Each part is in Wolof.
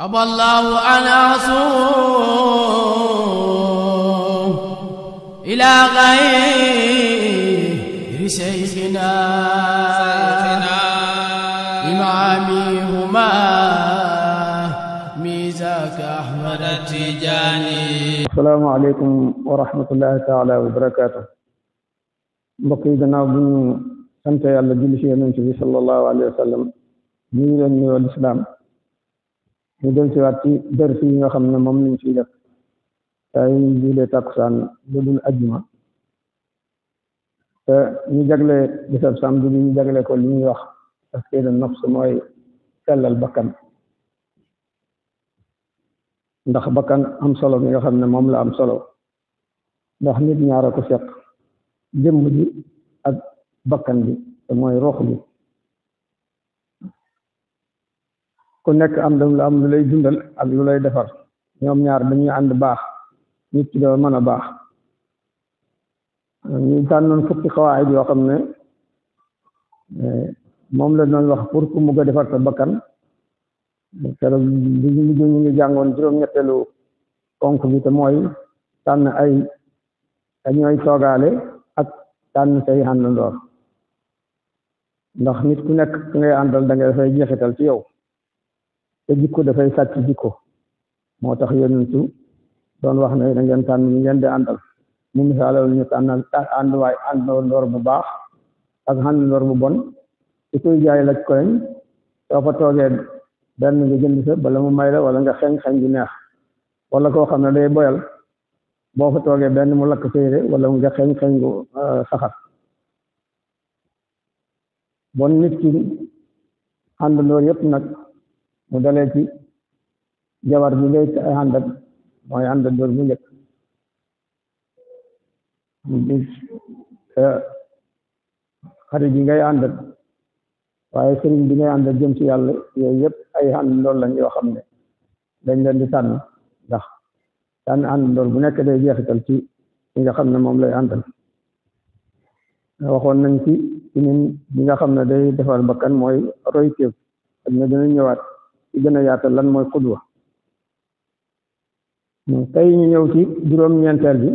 أبى الله أن أصوم إلى غير شيخنا إمامي هما ميزاك أحمد التجاني. السلام عليكم ورحمة الله تعالى وبركاته. mbokk yi gannaaw bu ñu sant yàlla julli ci yonent bi sallallahu alayhi wa sallam ñu ngi leen nuyoo lislaam ñu del ci waat ci dërs yi nga xam ne moom lañ ciy def saa yu ñu julee takkusaan lu dul ajjuma te ñu jagle bisab samedi bi ñu jagle ko li ñuy wax taskiya nafs mooy sellal bakkan ndax bakkan am solo mi nga xam ne moom la am solo ndax nit ñaara ko seq jëmm ji ak bakkan bi te mooy rox bi ku nekk am lu lay dundal ak lu lay defar ñoom ñaar dañuy ànd baax nit ki doo mën a baax ñu tànnoon fukki xawaayid yoo xam ne moom la doon wax pour ku mugg a defar sa bakkan keroog bi ñu ngi jàngoon juróom-ñetteelu ponk bi te mooy tànn ay ñooy toogaale ak tànn say àndandoor ndax nit ku nekk ku ngay àndal da ngay dafay jeexital ci yow te jikko dafay sàcc jikko moo tax yonentu doon wax ne da ngeen tànn ñu ngeen di àndal mu misaalal ñu tànnal àndandoor bu baax ak àndandoor bu bon ci koy jaay laj koñ soo fa toogee benn nga jënd sa bala mu may la wala nga xeeñ bu neex wala koo xam ne day boyal boo fa toogee benn mu lakk séeré wala nga xeeñ gu saxar bon nit ki àndandoor yëpp nag mu dalee ci jabar bi ngay àndat mooy àndandoor bu njëkk xarit yi ngay àndat waaye sëriñ bi ngay àndat jëm ci yàlla yooyu yëpp ay àndandoor lañ yoo xam ne dañ leen di tànn ndax tànn àndandoor bu nekk day jeexital ci nga xam ne moom lay àndal waxoon nañ ci ñun bi nga xam ne day defar bakkan mooy roy téef ak na dina ñëwaat ci gën a yaatal lan mooy xudwa tey ñu ñëw ci juróom-ñeenteel bi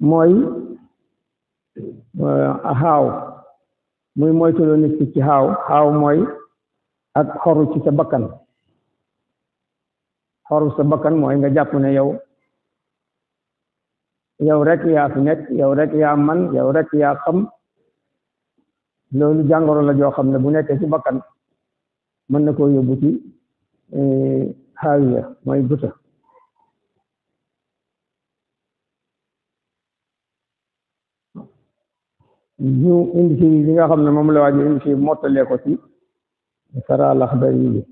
mooy xaaw muy moytuloo nit ki ci xaaw mooy ak xoru ci sa bakkan xoru sa bakkan mooy nga jàpp ne yow rek yaa fi nekk yow rek yaa man yow rek yaa xam loolu jàngoro la joo xam ne bu nekkee ci bakkan mën na koo yóbbu ci xaawiya mooy guta ñu indi ci li nga xam ne moom la waaj indi ci mottalee ko ci Sara Laxdari yi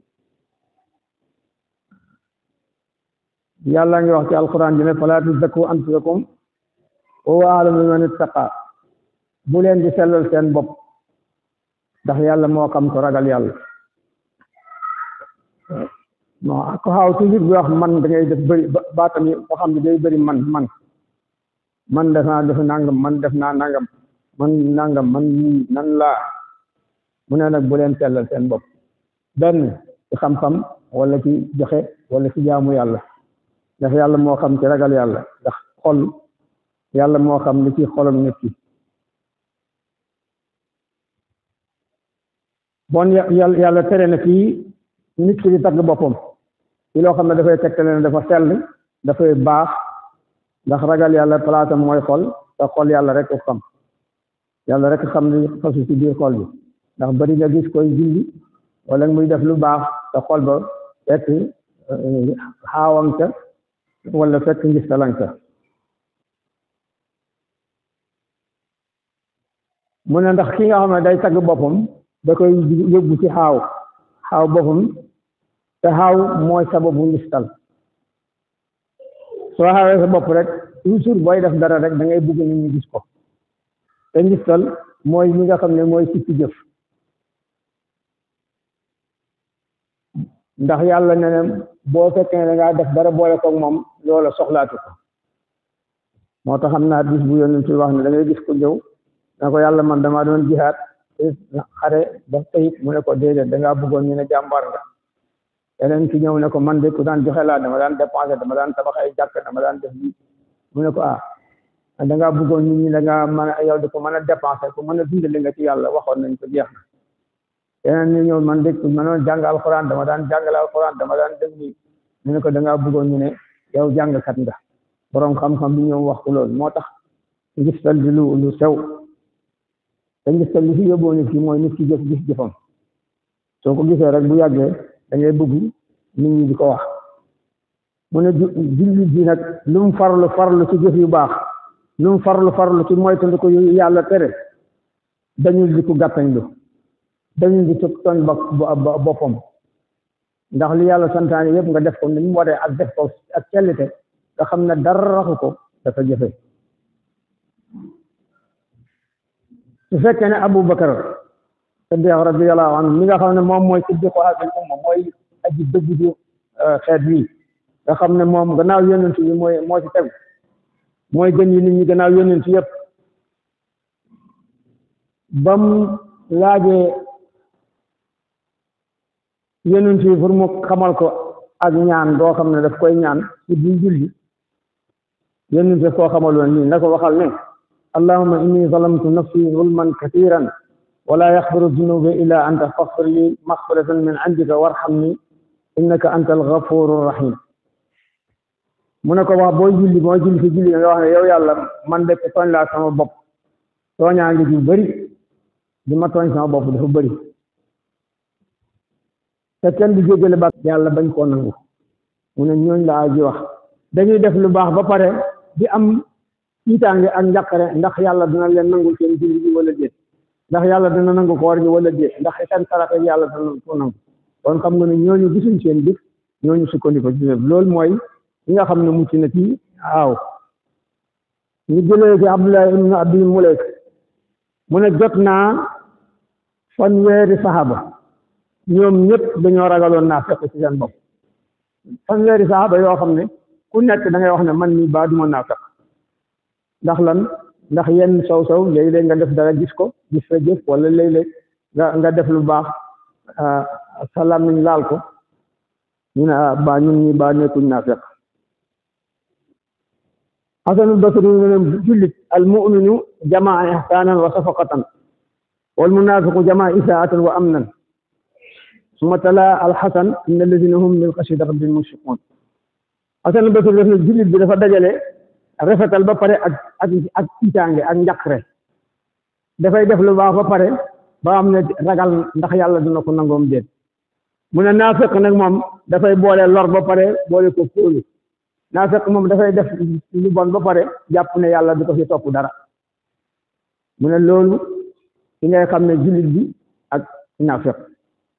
yàlla ngi wax ci alquran bi ne falaa tuzakku anfusakum huwa a'lamu biman ittaqa bu leen di sellal seen bopp ndax yàlla moo xam ko ragal yàlla non ko xaaw toujours bi wax man da ngay def bëri baatam yi boo xam ne day bëri man def naa def nangam man def naa nangam man nangam man nan laa mu ne nag bu leen sellal seen bopp benn ci xam-xam wala ci joxe wala ci jaamu yàlla ndax yàlla moo xam ci ragal yàlla ndax xol yàlla moo xam li ci xolam nit ki bon yàlla tere na fii nit ki di tagg boppam ci loo xam ne dafay tegtale ne dafa sell dafay baax ndax ragal yàlla palaasam mooy xol te xol yàlla rek ko xam yàlla rek xam li fasu ci biir xol bi ndax bari nga gis koy julli wala muy def lu baax te xol ba fekk xaawam ca wala fekk ngis talanka mu ne ndax ki nga xam ne day tagg boppam da koy yóbbu ci xaaw boppam te xaaw mooy sababu ngistal soo xaawee sa bopp rek toujours booy def dara rek da ngay bëgg nit ñi gis ko te ngistal mooy li nga xam ne mooy sippi jëf ndax yàlla ne boo fekkee ne da ngaa def dara boole koog moom loola soxlaatu ko moo tax xam naa bis bu yónni ci wax ne da ngay gis ko ñëw na ko yàlla man damaa doon jihaad xare ba tey mu ne ko déedéet dangaa bëggoon ñu ne jàmbaar nga keneen ki ñëw ne ko man de ku daan joxe laa dama daan dépensé dama daan tabax ay jàkk dama daan def lii mu ne ko dangaa bëggoon nit ñi dangaa mën a yow di ko mën a dépensé ku mën a dundale nga ci yàlla waxoon nañ ko jeex na keneen ñu ñëw man de ku mënoon jàng alxuraan dama daan jàngale alxuraan dama daan def lii mu ne ko dangaa bëggoon ñu ne yow jàngkat nga borom xam-xam bi ñëw wax ko loolu moo tax ngistal di lu sew te ngistal li fi yóbboo nit ki mooy nit ki jëf gis jëfam soo ko gisee rek bu yàggee da ngay bëgg nit ñi di ko wax mu ne jullit bi nag lu mu farlu ci jëf yu baax lu mu farlu ci moytandi ko yu yàlla tere dañul di ko gàttañlu dañul di tooñ boppam ndax li yàlla santaane yëpp nga def ko ni mu waree ak def ko ak cellite nga xam ne dara raxu ko dafa jëfe su fekkee ne Abu Bakar Siddiq radiyallahu anhu mi nga xam ne moom mooy siddiqu hadhihi umma mooy aji dëgg ji xeet wi nga xam ne moom gannaaw yonent yi moo ci tegu mooy gën yi nit ñi gannaaw yonent yëpp bam laajee yonent yi pour mu xamal ko ak ñaan doo xam ne daf koy ñaan ci biir julli yonent daf koo xamaloon nii na ko waxal ne allahumma inni zalamtu nafsi zulman kathiran wala yaxfiru dunuba illa anta faghfir li maghfiratan min indika warhamni innaka antal ghafurur rahim mu ne ko wax booy julli ci julli nga wax ne yow yàlla man de tooñ laa sama bopp tooñaa ngi ju bëri di ma tooñ sama bopp dafa bëri te kenn du jéggale ba yàlla bañ koo nangu mu ne ñooñ la aji wax dañuy def lu baax ba pare di am tiitaange ak njàqare ndax yàlla dina leen nangul seen julli gi wala déet ndax yàlla dina nangu koor gi wala déet ndax seen saraxe yàlla dina ko nangu kon xam nga ne ñooñu gisuñ seen jëf ñooñu sukkandiku ci loolu mooy li nga xam ne mucc na ci ñu jëlee ci Abdullah ibn Abi Mulayk mu ne jot naa fanweeri saxaaba ñoom ñëpp dañoo ragaloon naa fekk ci seen bopp fanweeri saxaaba yoo xam ne ku nekk da ngay wax ne man nii baa duma naa fekk ndax lan ndax yenn sow léeg-léeg nga def dara gis sa jëf wala léeg-léeg nga def lu baax sa làmmiñ laal ko ñu ne baa ñun ñi baa nekkuñ naa fekk Hasanul Basri ne jullit al mu'minu jamaa ihsaanan wa safaqatan wal munaafiqu jamaa isaatan wa amnan summa tala al hasan inna alladhina hum min khashyati rabbihim mushfiqun Hasanul Basri def na jullit bi dafa dajale rafetal ba pare ak tiitaange ak njaqre dafay def lu baax ba pare ba am ne ragal ndax yàlla dina ko nangoom déet mu ne naafiq nag moom dafay boole lor ba pare boole ko kóolu naafiq moom dafay def lu bon ba pare jàpp ne yàlla du ko fi topp dara mu ne loolu ci ngay xam ne jullit bi ak naafiq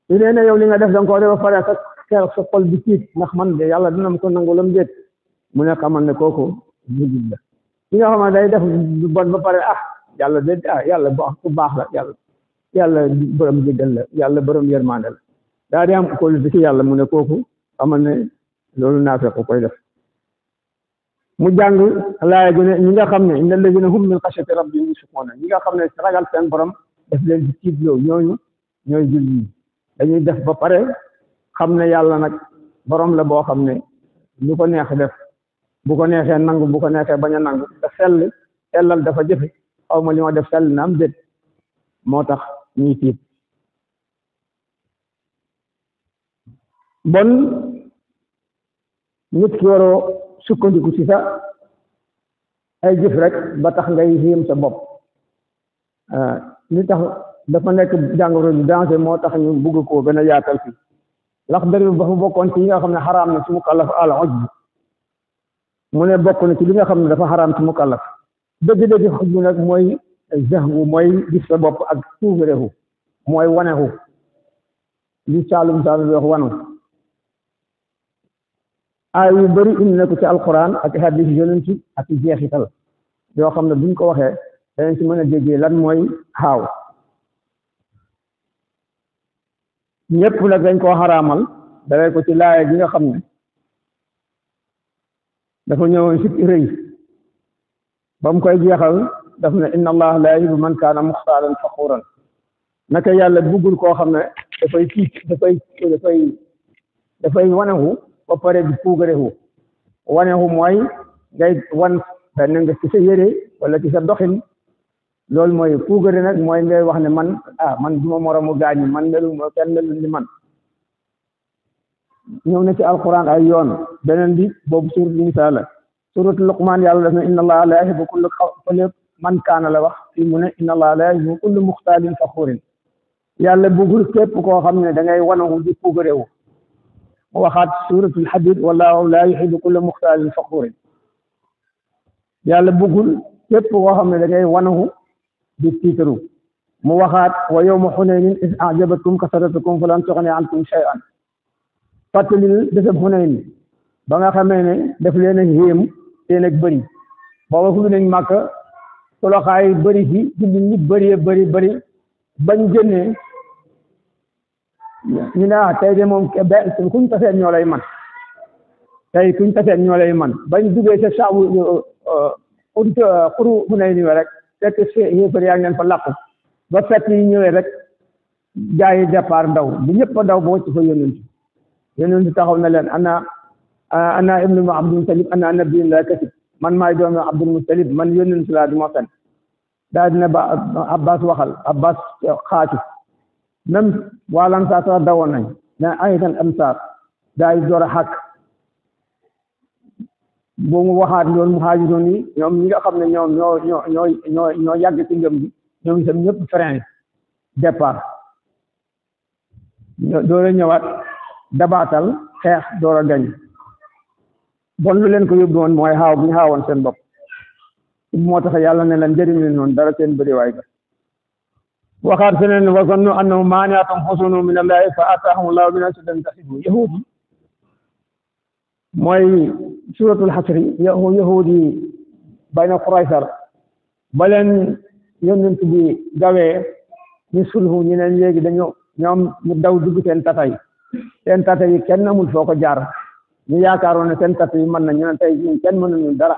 su nee ne yow li nga def danga ko def ba pare sa xol bi tiit ndax man de yàlla dina ma ko nangulam déet mu ne xamal ne kooku jullit la ki nga xam ne day def lu bon ba pare yàlla de yàlla ku baax la yàlla borom jéggal la yàlla borom yërmande la daa di am kóolute ci yàlla mu ne kooku xamal ne loolu naafiq koy def mu jàng laaya gi ne ñi nga xam ne inna alladhina hum min khashyati rabbihim mushfiqun ñi nga xam ne ragal seen borom def leen di tiitloo ñooñu ñooy jullit ñi dañuy def ba pare xam ne yàlla nag borom la boo xam ne lu ko neex def bu ko neexee nangu bu ko neexee bañ a nangu te sellal dafa jëfe xaw ma li ma def sell na am déet moo tax ñuy tiit bon nit ki waroo sukkandiku ci sa ay jëf rek ba tax ngay yéem sa bopp li tax dafa nekk jàngoro ju danger moo tax ñu bugg koo gën a yaatal fi lax dari ba fa bokkoon ci yi nga xam ne xaraam na ci mukallaf al ujb mu ne bokk na ci li nga xam ne dafa xaraam ci mukallaf dëgg-dëgg xujb nag mooy zahwu mooy gis sa bopp ak suufareeku mooy waneku li saalum wax wanu ay yu bëri indi na ko ci alquran ak hadis yonent ak jeexital yoo xam ne buñ ko waxee danañ ci mën a déggee lan mooy xaaw ñëpp nag dañ koo xaraamal dalay ko ci laaya gi nga xam ne dafa ñëwoon ci rëy ba mu koy jeexal daf ne inna allah la yuhibbu man kaana muxtaalan faxuuran naka yàlla buggul koo xam ne dafay tiit dafay wanewu ba pare di puugarewu wanewu mooy ngay wan benn nga ci sa yére wala ci sa doxin loolu mooy puugare nag mooy ngay wax ne man duma moromu gaañi man meluma kenn melul ni man ñëw na ci alquran ay yoon beneen bi boobu surat Nisaa la surat Luqmaan yàlla def na inna allaha la yuhibbu kulla man kaana la wax fii mu ne inna allaha la yuhibbu kulla muxtaalin faxuurin yàlla bëggul képp koo xam ne da ngay wanawu di puugarewu mu waxaat suratul Hadiid wallahu la yuhibbu kulla muxtaalin faxuurin yàlla bëggul képp koo xam ne da ngay wanawu di tiitaru mu waxaat wa yawma Hunaynin iz a'jabatkum kasratukum falam tughni ankum shay'an fàttalil desab Hunayn ba nga xamee ne daf leen a yéem seen ak bëri booba fu nañ Màkka toloxaay bëri fi julli ñi bëri bañ génnee ñu ne tey de moom kuñ taseen ñoo lay man tey kuñ taseen ñoo lay man bañ duggee sa saabu xuru Hunayn we rek fekk yéefar yaa ngi leen fa làqu ba fekk yi ñëwee rek gaa yi départ ndaw bu ñëpp a daw ba wacc fa yonent taxaw na leen ana ibnu Abdul Muttalib ana nabiyyun laa kasib man maay doomu Abdul Muttalib man yonent laa du ma fen daa dina ba Abbas waxal Abbas xaatu même waa Ansaar sax dawoon nañ ne ayatan Ansaar daa yi door a xàkk boo mu waxaat loolu muhaajiroon yi ñoom ñi nga xam ne ñoom ñoo yàgg ci ngëm gi ñoom itam ñëpp frein départ door a ñëwaat dabaatal xeex door a gañ bon lu leen ko yóbbu woon mooy xaaw bu ñu xaawoon seen bopp moo tax yàlla ne leen njëriñ leen noonu dara seen bëri waay ga waxaat feneen wa zannu annahum maani'atuhum husunuhum min allahi fa ataahum allahu min haysu lam yahtasibuu yahud yi mooy suratul xasri yahud yi bayna Quraysar ba leen yonent bi gawee ñu sulhu ñu ne léegi ñoom ñu daw dugg seen tata yi kenn amul foo ko jaar ñu yaakaaroon ne seen tata yi mën na ñu ne tey kenn mënuñu dara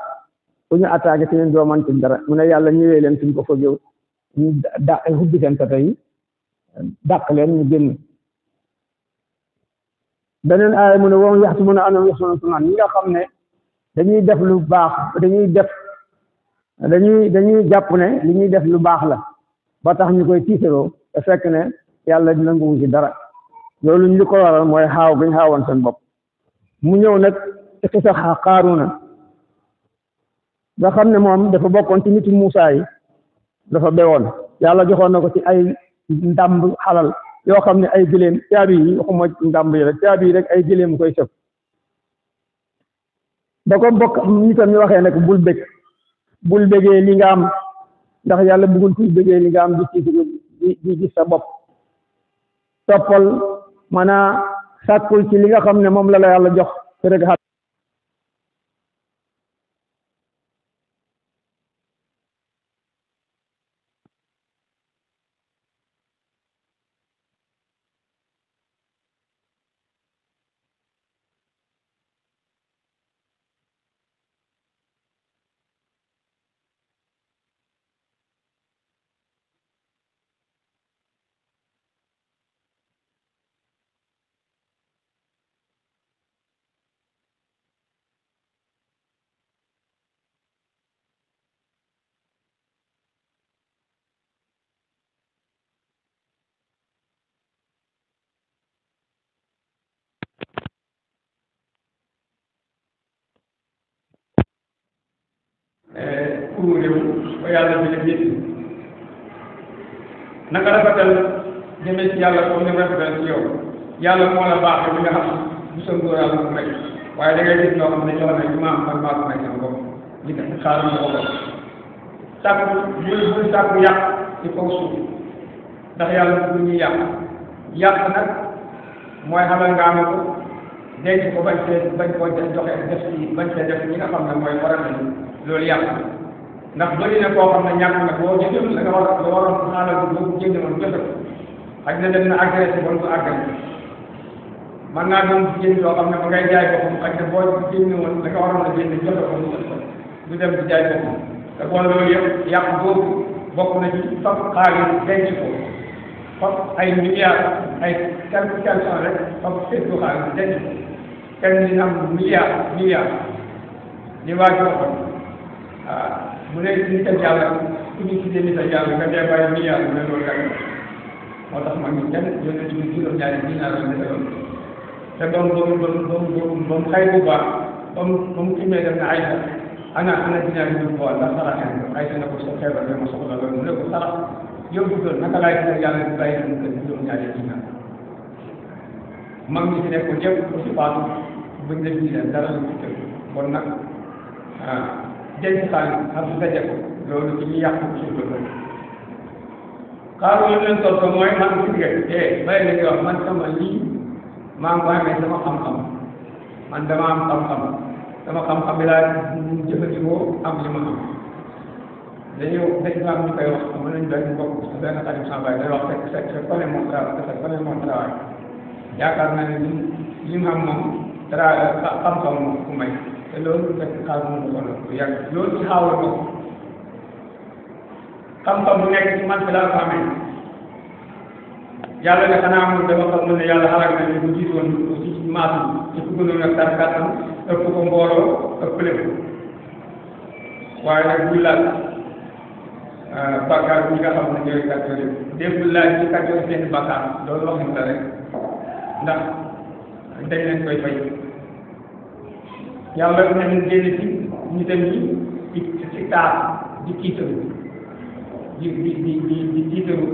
bu ñu attaqué si ñun doo mën ci dara mu ne yàlla ñëwee leen suñ ko fogew ñu hubbi seen tata yi dàq leen ñu génn beneen aaya mu ne woon yaxsabuna annahum yuhsinuuna sun'an ñi nga xam ne dañuy def lu baax dañuy jàpp ne li ñuy def lu baax la ba tax ñu koy tiitaroo te fekk ne yàlla nanguwu ci dara loolu ñu li ko waral mooy xaaw bi ñu xaawoon seen bopp mu ñëw nag ci xisa Qaaruna nga xam ne moom dafa bokkoon ci nitu Muusaa yi dafa bewoon yàlla joxoon na ko ci ay ndàmb xalal yoo xam ne ay gëléem caabi yi waxuma ndàmb yi rek caabi yi rek ay gëléem koy sëf ba ko bokk nitam ñu waxee nag bul bégee li nga am ndax yàlla bëggul kuy bégee li nga am di gis sa bopp toppal maanaam sàkkul ci li nga xam ne moom la yàlla jox te rek pour mu réew ba yàlla bi leen yëpp naka rafetal jëmee ci yàlla comme ni mu rafetal ci yow yàlla moo la baaxee li nga xam du sa ngóor yàlla mu may waaye da ngay gis ñoo xam ne ñoo xam ne imaam man maa ko may sama bopp li nga xaaral ma ko bopp sàkku bul sàkku yàq ci kaw suuf ndax yàlla bu ñuy yàq nag mooy xamal nga am ko denc ko bañ koo joxe def ci bañ see def ñi nga xam ne mooy waral loolu yàq ndax bëri na koo xam ne ñàkk na boo jëndul la nga waroon xaalal bi boo jënd woon joxe ko xaj na dem na agressé ba du àggal man naa doon jënd loo xam ne ba ngay jaay boppam xaj na boo jënd woon la nga waroon a jënd joxe ko du dem di jaay boppam te bon loolu yëpp yàq boobu bokk na ci fab xaalis denc ko foofu ay milliards ay quelques cent rek foofu seetlu xaalis denc kenn dina am milliards li waa ji waxoon waaw mu ne nit a jàll ku ñu tuddee nit a jàll nga dee bàyyi milliards mu ne loolu rek moo tax ma ngi kenn yónnee ci juróom-ñaari dinaar la defaloon te ba mu xay bu baax ba mu kimee dem na Aysa ana dinaar yi ñu ko ndax saraxee nga Aysa na ko sa feebar bi ma soxla loolu mu ne ko sarax yóbbu doon naka laay dina yàlla di bàyyi mu kër juróom-ñaari dinaar mag ñi ci nekk ko ñëpp ko ci faatu buñ la jiital dara lu ci tëdd bon nag denc xaalis xam su daje ko loolu ci ñu yàq suuf la xaaru leen tontu mooy man ci digg bàyyi la ñuy wax man sama lii maa ngi ko amee sama xam-xam man dama am xam-xam sama xam-xam bi laa jëfandikoo am li ma am dañuy am ñu koy wax mën nañu benn mbokk benn xarit sama baay day wax fekk fa ne moom travail yaakaar naa ne li mu am moom xam-xam moom ku may te loolu fekk xaal moom ko lu yàgg loolu ci xaawal ko xam-xam bu nekk ci man fi laa ko amee yàlla ne xanaa amul dama xam ne yàlla xalaat na ne bu jiitoon ci maatu ci ku gënoon ak dara kàttan ëpp ko mbooloo ëpp lépp waaye nag buy laaj bàkkaar bi nga xam ne ñooy kàccoor yi démb laaj ci kàccoor seen bàkkaar loolu wax la rek ndax dañ leen koy fay yàlla nañu génn ci ñu dem ci taar di kiitaru di kiitaru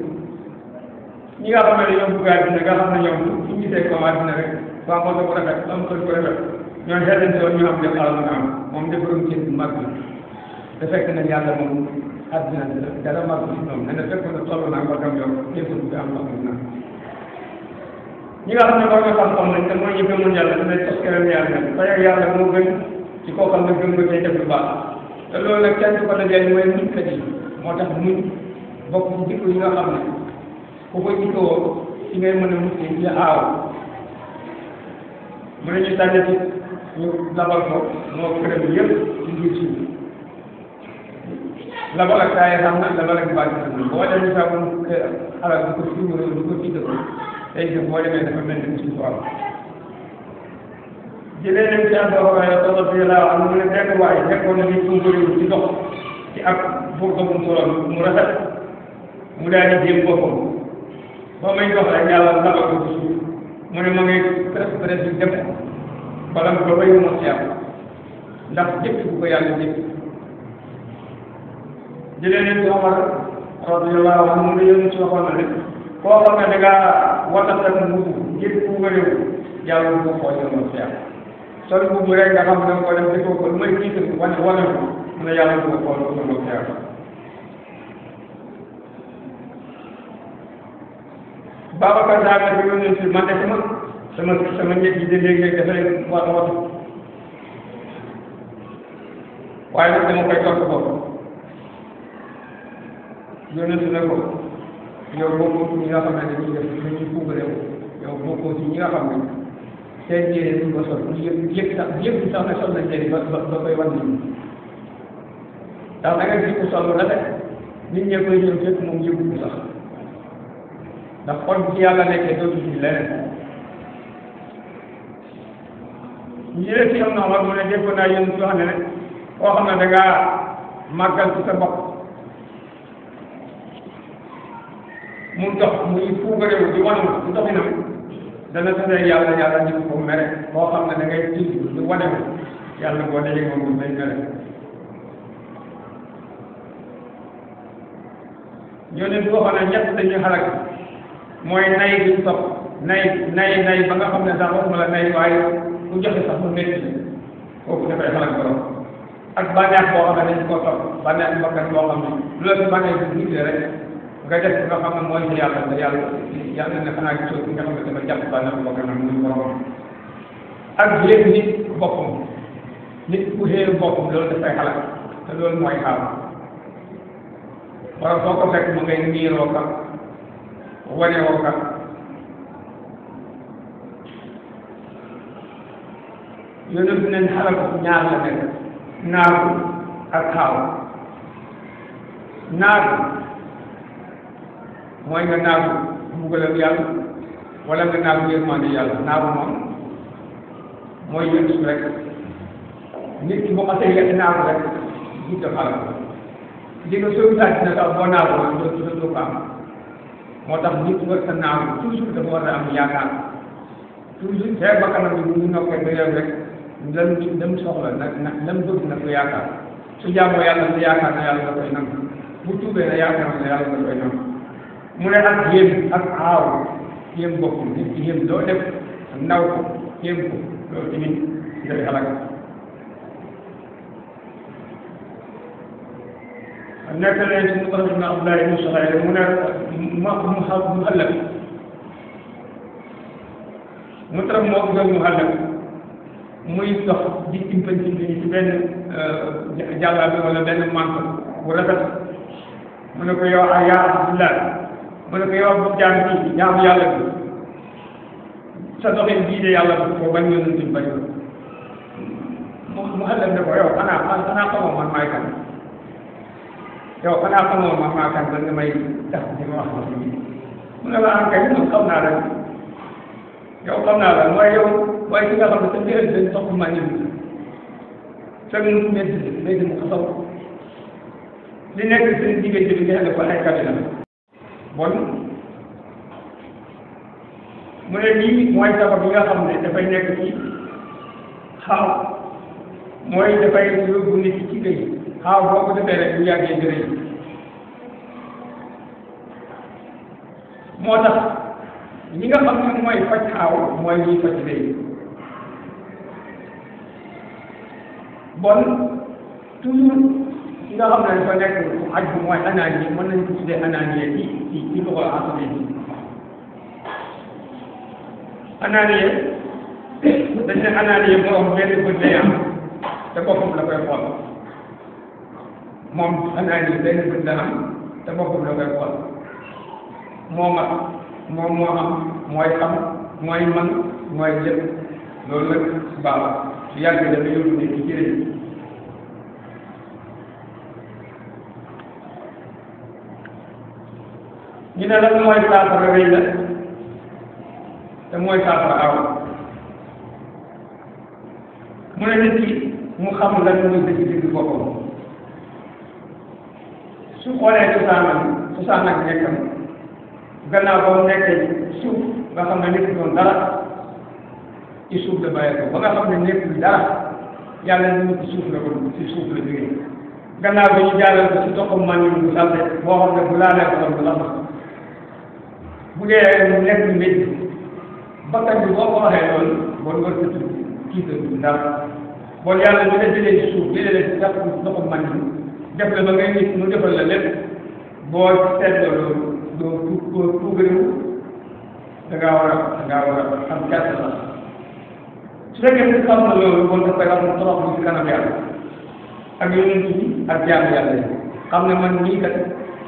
ñi nga xam ne dañoo bëgg àddina nga xam ne ñoom suñu gisee comme àddina rek waa moto bu rafet am kër bu rafet ñooy xeetan soon ñu am de xaaral na am moom de borom cër bu mag bi te fekk na yàlla moom àddina dara mag bi ñoom ne na fekk na toll naa ko dem yow déggul bi am ndox mi naan ñi nga xam ne borom xam-xam lañ te mooy ñu gëmoon yàlla dina toskeral yàlla fay ak yàlla moo gën ci koo xam ne gëm nga tey def lu baax te loolu nag kenn du ko dajale mooy muñ kat yi moo tax muñ bokk ci jikko yi nga xam ne ku ko jikkoo ci ngay mën a muccee ci aaw mu ne ñu tànn ci ñu labal ko moo këram yëpp ci biir suuf labal ak kaay xam na labal ak bàcc na boo demee sax mu xalaat du ko suumaroo du ko tiitaroo tey jii boo demee dafa mel ni suuf am jëlee nañ ci ànd waaye tolloo bi laa am mu ne benn waay nekkoon na ni suumaroo ci dox ci ab foofu mu solo mu rafet mu daal di jéem boppam ba may dox rek yàlla labal ko ci suuf mu ne ma ngay presque bi dem bala ba bay mos ci am ndax jëpp bu ko yàlla jëpp jëlee nañ ci Omar radiyallahu anhu mu ne yéen ci waxoon na ne koo xam ne da ngaa watat ak mbubb ngir ku nga réew yàlla bu ko xool yoon ci am sol mbubb rek nga xam ne da nga ko def defoo ko lu may tiital wane ko mu ne yàlla bu ko xool yoon ci am Babacar Diagne bi yónnee si man de sama njëkk yi de léeg-léeg dafay watu waaye nag dama koy topp bopp yónnee si ne ko yow bokkoo ñi nga xam ne dañuy def dañuy puugaree yow bokkoo ci ñi nga xam ne seen yére duñ ko sol yëpp sax ne sol nañ leen ba koy wan nit ñi ndax da nga gis ko sol lu rafet nit ñee koy ñëw fekk moom yëgu ko sax ndax xol bi ci yàlla nekkee dootu ci leneen ñu jëlee ci am na wax mu ne dégg naa yéen soo xam ne koo xam ne da ngaa màggal ci sa bopp mu dox muy fuugarewu di wane du doxinam dana tane yàlla ñu ko mere koo xam ne da ngay tiit di wane yàlla boo dajee moom day mere ñoo ne boo xam ne ñett dañuy xalak mooy nay bi topp nay ba nga xam ne sax waxuma la nay waaye ku joxe sax mu métti kooku dafay xalak borom ak bànneex boo xam ne dañ ko topp bànneex bakkan boo xam ne lu la fi bànneex bi nit rek nga def nga xam ne mooy sa yàlla te yàlla ne xanaa gisoo nga xam ne dafa jàpp bànneex bakkanam muy borom ak yéeg nit boppam nit ku xéeru boppam loolu dafay xalak te loolu mooy xaal wala soo ko fekk mu ngay niiroo ka wane woo ka yooyu bi nañ xalal ko ñaar la nekk naagu ak xaaw naagu mooy nga naagu mbugalam yàlla wala nga naagu yërmande yàlla naagu moom mooy yëngu rek nit ki boo xasee yegg naagu rek du def alal li nga soo gisaat dina sax boo naagu woon doo ko am moo tax nit war sa naagu toujours dafa war a am yaakaar toujours fee bakkanam bi mu nokkee ba yow rek lam soxla nag lam bëgg na ko yaakaar su jaamoo yàlla na yaakaar na yàlla da koy nangu bu tuubee na yaakaar na yàlla da koy nangu mu ne ak yéem ak aaw yéem bokkul nit ki yéem loo def ndaw ko yéem ko loolu tamit ngay xalaat nekk nañ ci Mutarrif ibn Abdullah ibn Suhayl mu ne mu ëllëg Mutarrif moo gën mu ëllëg muy dox di timpan ci benn jàllaa bi wala benn manque bu rafet mu ne ko yow yaa Abdullah mu ne ko yow bu jaam bi jaamu yàlla bi sa doxin bii de yàlla ko bañ yonent bi bañ mu ëllëg ne ko yow xanaa xamoo man maay kan yow xanaa xamoo man maa kan ba nga may tax di ma wax ma fi mu ne la am kay man xam naa rek yow xam naa la mooy yow waaye ki nga xam ne sa njëriñ dañ topp ma ñëw fekk mu métti mu xasaw li nekk seen diggante bi nga xam ne ko ay kàddu la bon mu ne lii mooy sabab bi nga xam ne dafay nekk ci xaaw mooy dafay yóbbu nit ci béy xaaw boo ko defee rek bu yàggee jërëjëf moo tax ñi nga xam ne mooy faj xaaw mooy ñuy faj béy bon toujours ki nga xam ne dafa nekk aj bi mooy ananiye mën nañu ko tuddee ananiye ci lu ko asame bi ananiye dañ ne ananiye borom benn bët lay am te boppam la koy xool moom ananiye benn bët la am te boppam la koy xool moo mat moom moo am mooy xam mooy man mooy lépp loolu nag baax su yàggee dafa yóbbu nit ci jërëjëf ñu ne lan mooy saafara rëy la te mooy saafara aw mu ne nit ki mu xam lan mooy dëgg-dëgg boppam su xoolee cosaan ak nekkam gannaaw ba mu nekkee suuf nga xam ne nekk doon dara ci suuf la bàyyi ko ba nga xam ne nekkul dara yàlla ñu ci suuf la ko ci suuf la jógee gannaaw ba ñu jàllal ko ci toppam man bu salte boo xam ne bu laalee ko doon bu la bu dee nekk mbéj bakkan bi boo ko waxee loolu bon nga tëdd kii sa ndar bon yàlla ñu la jëlee ci suuf jëlee la ci sax toppam man def la ba ngay nit mu defal la lépp boo seetloo loolu doo tuugariwu da ngaa war a am gerte la su fekkee ne xam na loolu bon dafay am torox bu ci kanam yàlla ak yonent bi ak jaamu yàlla yi xam ne man nii kat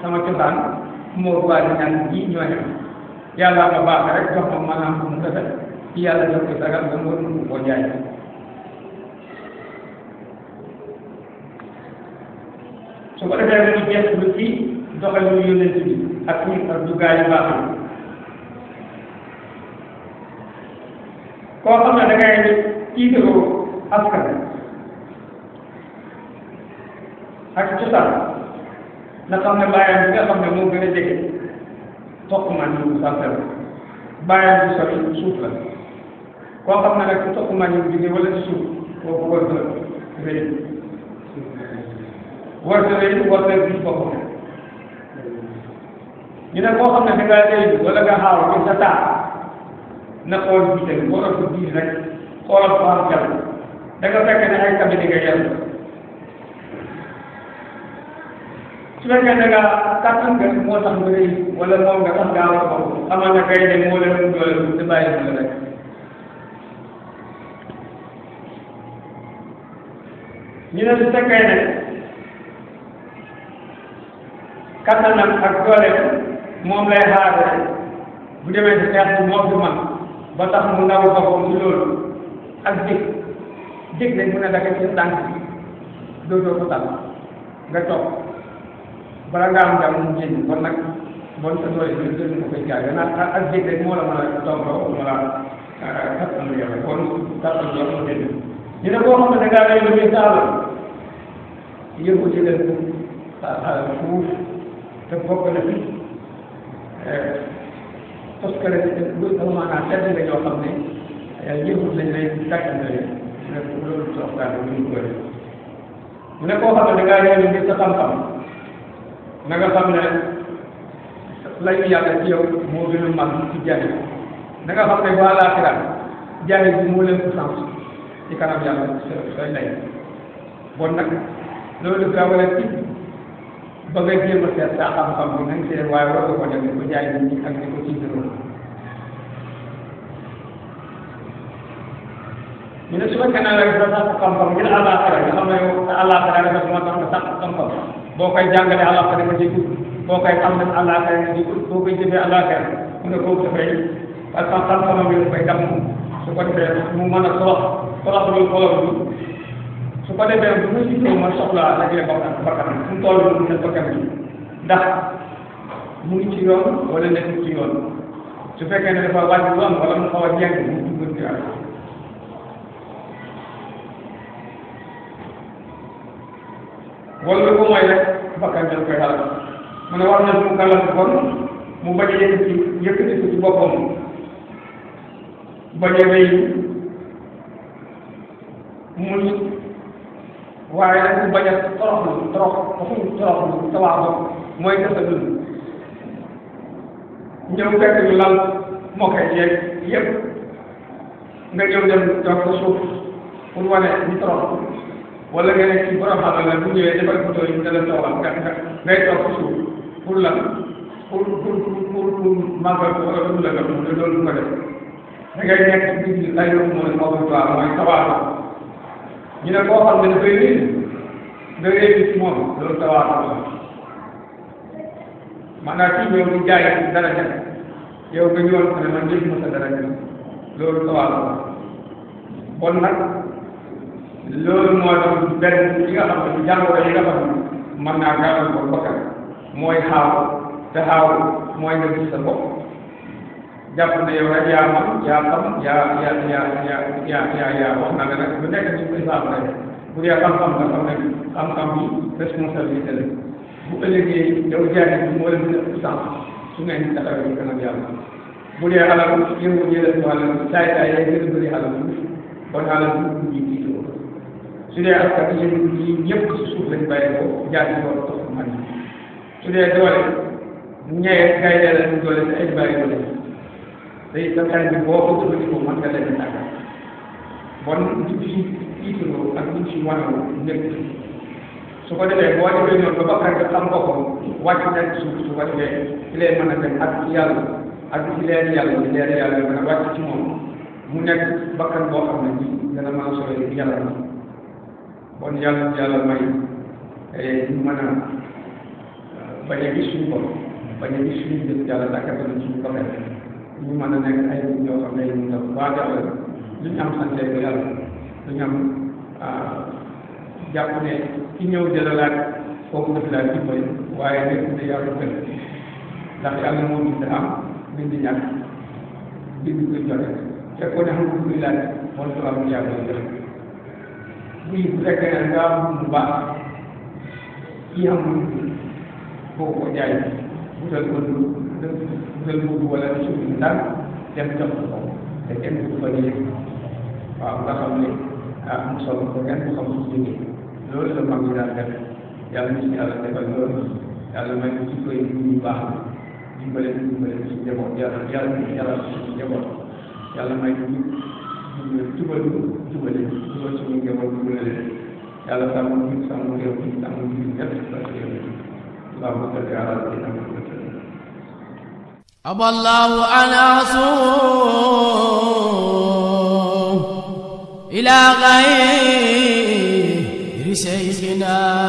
sama cosaan moo baax ñaan ji ñoo ne yàlla nga baax rek jox ma maanaam bu mu defee ci yàlla jox ko sagal nga mën koo jaay su ko defee dañu jeex lu ci doxalinu yonent bi ak ñi ak duggaay yu baax yi koo xam ne da ngay tiitaroo askan ak cosaan nga xam ne bàyyam bi nga xam ne moo gën a jege toq man ñu santal bàyyam bi sori suuf la koo xam ne nag ci toq man ñu jóge wala ci suuf kooku war na rëy war na gis boppam ñu ne koo xam ne da ngaa rëy wala nga xaaw ci sa taar na xool bii boo ëpp bii rek xoolal ko am jàll da nga fekk ne ay cabinet nga yàlla su fekkee ne nga kàttan nga moo tax nga rëy wala moom nga tax ngaa wax ko xamal ne kay dem moo leen doole te bàyyi la rek ñu ne su fekkee ne kattanam ak dooleem moom lay xaar bu demee ci xeex bi moo fi man ba tax mu ndaw boppam ci loolu ak jëg nañ mu ne da nga ci tànk dootoo ko tal nga toog bala nga am jàmm mu génn kon nag bon sa doole bi gën ko koy jaay danaa ak dégg rek moo la mën a toog wala kattan lu yàlla kon kattan lu yàlla dégg ñu ne boo xam ne da ngaa lay lu muy saala yëngu ci leen xaaral fuuf te bokk na fi parce que lu maanaam tedd nga ñoo xam ne yëngu lañ lay gàttandale ne loolu ci waxtaan bi ñu ko def mu ne koo xam ne da ngaa lay lu muy sa xam-xam na nga xam ne lañu yàlla ci yow moo gën a mag ci jaay da nga xam ne waa laaxira jaay bi moo leen ko sens ci kanam yàlla sooy lay bon nag loolu daa war a ci ba ngay jéem a seet sa xam-xam bi nañ see waaye war nga ko def ko jaay nit ñi ak di ko ci dërëm ñu ne su fekkee ne rek dafa sax xam-xam ngir àllaaxira nga xam ne yow àllaaxira dafa moo tax nga sax xam-xam boo koy jàngalee àllaaxira nga ci dugg boo koy xam ne àllaaxira nga ci dugg boo koy jëfee àllaaxira mu ne kooku dafay parce que xam-xamam bi dafay damm su ko defee mu mën a torox lu su ko defee bu muy gisee man soxla rek la bakkanam fu mu toll nii mu ko teg ndax mu ngi ci yoon wala nekkul ci yoon su fekkee ne dafa wàcc yoon wala mu xaw a jeng mu dugg ci yàlla wala lu ko mooy rek bakkan dañ koy xalaat mu ne war na mu kàlla kon mu bañ a yëkkati ko ci boppam bañ a wéy muy waaye nag mu bañ a toroxlu tawaabu mooy def dund ñëw fekk ñu lal moo koy yeeg yëpp nga ñëw dem toog ko suuf pour wane ñu toroxlu wala nga nekk ci borom xamal la bu ñëwee defal photo yi ne la toogal ngay toog ko suuf pour lan pour màggal ko wala pour la nga loolu du ko def da ngay nekk ci biir ay yoon mooy mawduwaa mooy tawaabu ñu ne koo xam ne dafay réer nga réer ci moom loolu tawaabu la maanaam kii ñëw di jaay dara ja yow nga ñëwoon ko ne man yëg ma sa dara ja loolu tawaabu la bon nag loolu moo doon benn yi nga xam ne jàngoro yi nga xam ne mën naa gaaral ko bakkan mooy xaaw te xaaw mooy nga gis sa bopp jàpp ne yow rek yaa man yaa xam yaa wax na nga nag lu nekk ci koy saam rek bu dee xam-xam nga xam ne xam-xam yi responsabilité la bu ëllëgee yow jaay bi moo leen gën a sens su ngeen taxawee ci kanam yàlla bu dee alal yëngu jëlee ko alal saay-saay yay gën a bëri alal bon alal bu ji ci su dee askan yi ñëpp ci suuf lañ bàyyi ko jaar ci loolu topp man su dee doole ñëwee gay dee la ñu doole te ay bàyyi doole day sa xel bi boo ko jëfandikoo mën nga leen tàgg bon ñu ci iituloo ak ñu ci wanoo nekk su ko defee boo defee noonu ba bakkan nga xam boppam wàcc nekk suuf su ko defee ci leen mën a dem ak yàlla ak ci leer yàlla mën a wàcc ci moom mu nekk bakkan boo xam ne nii dana mën a sori yàlla bon yàlla may ñu mën a bañ a gis suñu bopp bañ a gis suñu jëf yàlla dàkkatal suñu boppam ñu mën a nekk ay nit ñoo xam ne ñu def waa yàlla lu ñu am sante ko yàlla lu ñu am jàpp ne ki ñëw jëlalaat foofu def laa dimbali waaye nekk ne yàlla gën ndax yàlla moo bind am bind ñàkk bind koy joxe fekk ko ne xam kuy laaj moom su am yàlla joxe bu fekkee ne nga am mu baax kii amul boo ko jaay butal ko butal ko wala suuf si ndànk dem jox ko te kenn du fa yëg waaw nga xam ne mu sol ko kenn du xam su jógee loolu la mag ñi daan def yàlla na si yàlla defal loolu yàlla may ko ci koy ñu baax dimbale suñu njaboot yàlla suñu njaboot yàlla may ko jubal suñu njaboot jubale yàlla sàmm ñu sàmm réew mi sàmm ñu ñëpp اللهم صل على سيدنا محمد أبى الله أن أصوم إلى غير شيخنا